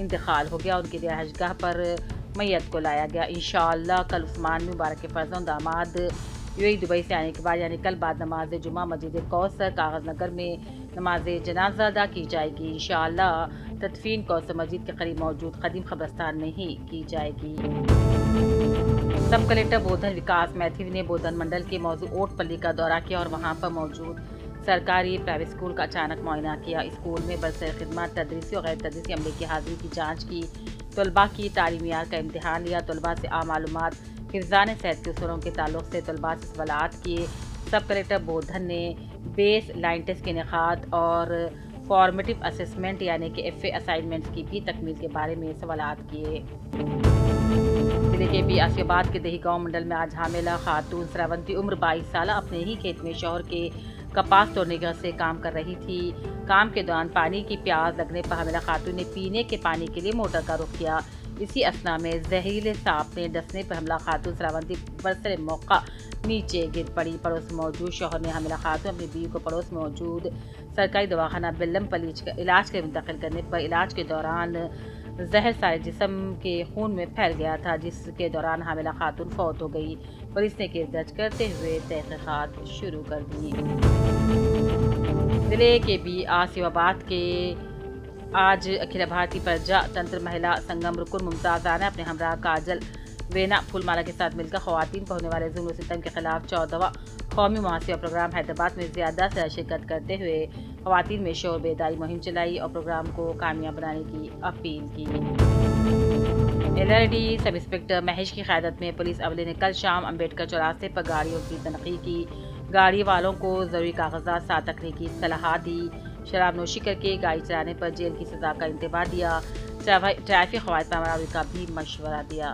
انتقال ہو گیا. ان کی رہائش گاہ پر میت کو لایا گیا. انشاءاللہ کل عثمان مبارک کے فرزند داماد UAE دبئی سے آنے کے بعد یعنی کل بعد نماز جمعہ مسجد کوثر کاغذ نگر میں نماز جنازہ ادا کی جائے گی. انشاءاللہ تدفین کوثر مسجد کے قریب موجود قدیم قبرستان میں ہی کی جائے گی. سب کلکٹر بودھن وکاس میتھیو نے بودھن منڈل کے موضوع اوٹ پلی کا دورہ کیا اور وہاں پر موجود سرکاری پرائیویٹ اسکول کا اچانک معائنہ کیا. اسکول میں برسر خدمات تدریسی اور غیر تدریسی عملے کی حاضری کی جانچ کی. طلباء کی تعلیمی معیار کا امتحان لیا. طلباء سے عام معلومات حفظان صحت کے اصولوں کے تعلق سے طلباء سے سوالات کیے. سب کلکٹر بودھن نے بیس لائن ٹیسٹ کے انعقاد اور فارمیٹیو اسسمنٹ یعنی کہ FA اسائنمنٹس کی بھی تکمیل کے بارے میں سوالات کیے. ضلع کے بھی آسیہ آباد کے دیہی گاؤں منڈل میں آج حاملہ خاتون سراونتی عمر 22 سالہ اپنے ہی کھیت میں شوہر کے کپاس توڑنے کے سے کام کر رہی تھی. کام کے دوران پانی کی پیاس لگنے پر حاملہ خاتون نے پینے کے پانی کے لیے موٹر کا رخ کیا. اسی اثنا میں زہریلے سانپ نے ڈسنے پر حاملہ خاتون سراونتی برسر موقع نیچے گر پڑی. پڑوس میں موجود شوہر نے حاملہ خاتون اپنی بیوی کو پڑوس میں موجود سرکاری دواخانہ بلم پلی علاج کے منتقل کرنے پر علاج کے دوران زہر سارے جسم کے خون میں پھیل گیا تھا جس کے دوران حاملہ خاتون فوت ہو گئی. پولیس نے کیس درج کرتے ہوئے تحقیقات شروع کر دی. ضلع کے بھی آسیہ آباد کے آج اکھل بھارتی پرجا تنتر مہیلا سنگم رکن ممتاز نے اپنے ہمراہ کاجل وینا پھول مالا کے ساتھ مل کر خواتین پر ہونے والے ظلم و ستم کے خلاف 14واں قومی محاسبہ پروگرام حیدرآباد میں زیادہ سے شرکت کرتے ہوئے خواتین میں شعور بیداری مہم چلائی اور پروگرام کو کامیاب بنانے کی اپیل کی. LRD سب انسپکٹر مہیش کی قیادت میں پولیس عملے نے کل شام امبیڈکر چوراہے پر گاڑیوں کی تنقیح کی. گاڑی والوں کو ضروری کاغذات ساتھ رکھنے کی صلاح دی. شراب نوشی کر کے گاڑی چلانے پر جیل کی سزا کا انتباہ دیا. ٹریفک قواعد پر عمل کا بھی مشورہ دیا.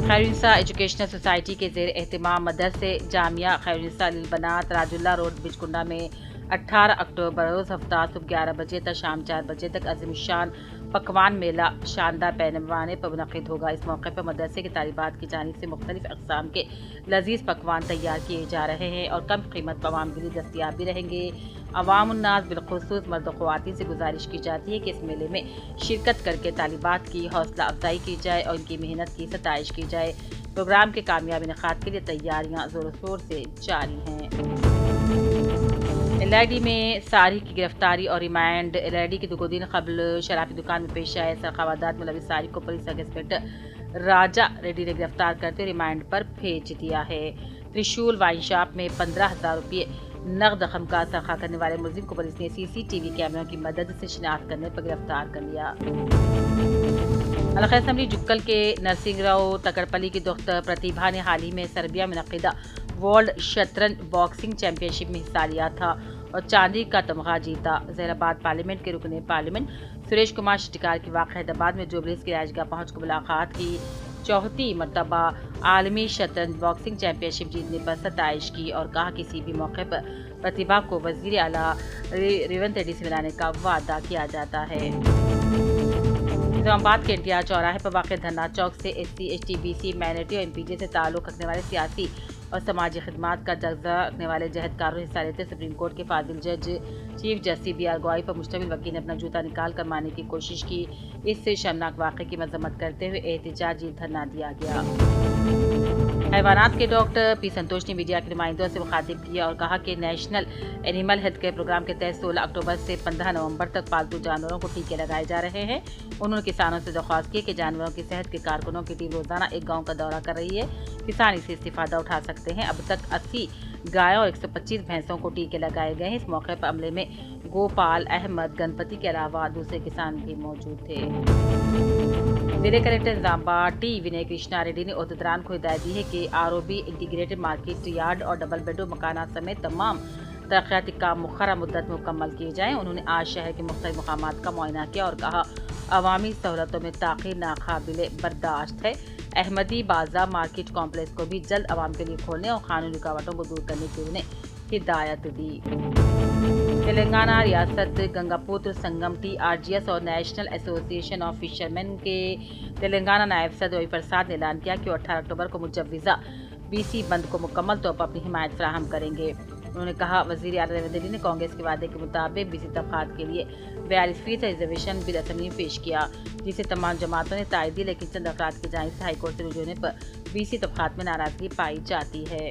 خیرالنساء ایجوکیشنل سوسائٹی کے زیر اہتمام مدرسے جامعہ خیرالنساء للبنات راج اللہ روڈ بچکنڈا میں 18 اکتوبر روز ہفتہ صبح 11 بجے تک شام 4 بجے تک عظیم الشان پکوان میلہ شاندار پیمانے پر منعقد ہوگا. اس موقع پر مدرسے کے طالبات کی جانب سے مختلف اقسام کے لذیذ پکوان تیار کیے جا رہے ہیں اور کم قیمت پر عوام کے لیے دستیاب بھی رہیں گے. عوام الناس بالخصوص مرد و خواتین سے گزارش کی جاتی ہے کہ اس میلے میں شرکت کر کے طالبات کی حوصلہ افزائی کی جائے اور ان کی محنت کی ستائش کی جائے. پروگرام کے کامیاب انعقاد کے لیے تیاریاں زور و شور سے جاری ہیں. LRD میں ساری کی گرفتاری اور ریمانڈ. LRD کی 2 دن قبل شراب کی دکان میں پیش آئے سرقہ واردات ملوث ساری کو پولیس سب انسپکٹر راجا ریڈی نے گرفتار کرتے ریمانڈ پر بھیج دیا ہے. ترشول وائن شاپ میں 15,000 روپے نقد رقم کا سرقہ کرنے والے ملزم کو پولیس نے CCTV کیمروں کی مدد سے شناخت کرنے پر گرفتار کر لیا. حلقہ اسمبلی جکل کے نرسنگ راؤ تکرپلی کی دختر پرتیبھا نے حال ہی میں سربیا میں منعقدہ ورلڈ شطرنج باکسنگ چیمپئن شپ میں حصہ لیا تھا اور چاندی کا تمغہ جیتا. ظہیر آباد پارلیمنٹ کے رکن پارلیمنٹ سریش کمار شٹیکار کی واقع حیدرآباد میں جوبلیس کی رہائش گاہ پہنچ کر ملاقات کی. 4تھی مرتبہ عالمی شطرنج باکسنگ چیمپئن شپ جیتنے پر ستائش کی اور کہا کسی بھی موقع پر پرتیبھا کو وزیر اعلیٰ ریونت ریڈی سے ملانے کا وعدہ کیا جاتا ہے. نظام آباد کے NTR چوراہے پر واقع دھرنا چوک سے SC ST BC مائنرٹی اور MPJ سے تعلق رکھنے والے سیاسی اور سماجی خدمات کا جذبہ رکھنے والے جہدکاروں نے حصہ لیتے سپریم کورٹ کے فاضل جج چیف جسٹس BR گوائی پر مشتمل وکیل نے اپنا جوتا نکال کر مارنے کی کوشش کی. اس سے شرمناک واقعے کی مذمت کرتے ہوئے احتجاجی دھرنا دیا گیا. حیوانات کے ڈاکٹر P سنتوش نے میڈیا کے نمائندوں سے مخاطب کیا اور کہا کہ national animal health care program کے تحت 16 اکتوبر سے 15 نومبر تک پالتو جانوروں کو ٹیکے لگائے جا رہے ہیں. انہوں نے کسانوں سے درخواست کی کہ جانوروں کی صحت کے کارکنوں کی ٹیم روزانہ ایک گاؤں کا دورہ کر رہی ہے. کسان اس سے استفادہ اٹھا سکتے ہیں. اب تک 80 گایوں اور 125 بھینسوں کو ٹیکے لگائے گئے ہیں. اس موقع پر عملے میں گوپال احمد گنپتی کے علاوہ دوسرے کسان بھی موجود تھے. ضلع کلکٹر نظام آباد ٹی ونے کرشنا ریڈی نے عہدیداران کو ہدایت دی ہے کہ ROB انٹیگریٹڈ مارکیٹ یارڈ اور ڈبل بیڈروم مکانات سمیت تمام ترقیاتی کام مقررہ مدت میں مکمل کیے جائیں. انہوں نے آج شہر کے مختلف مقامات کا معائنہ کیا اور کہا عوامی سہولتوں میں تاخیر ناقابل برداشت ہے. احمدی بازار مارکیٹ کمپلیکس کو بھی جلد عوام کے لیے کھولنے اور قانونی رکاوٹوں کو دور کرنے کی انہیں ہدایت دی. تلنگانہ ریاست گنگا پتر سنگم TRGS اور نیشنل ایسوسی ایشن آف فشرمین کے تلنگانہ نائب صدر روی پرساد نے اعلان کیا کہ وہ 18 اکتوبر کو مجوزہ BC بند کو مکمل طور پر اپنی حمایت فراہم کریں گے. انہوں نے کہا وزیر اعلیٰ نئی دہلی نے کانگریس کے وعدے کے مطابق BC طبقات کے لیے 42% ریزرویشن بل اسمبلی میں پیش کیا، جسے تمام جماعتوں نے تائید دی، لیکن چند افراد کی جانب سے ہائی کورٹ سے رجوع ہونے پر BC طبقات میں ناراضگی پائی جاتی ہے۔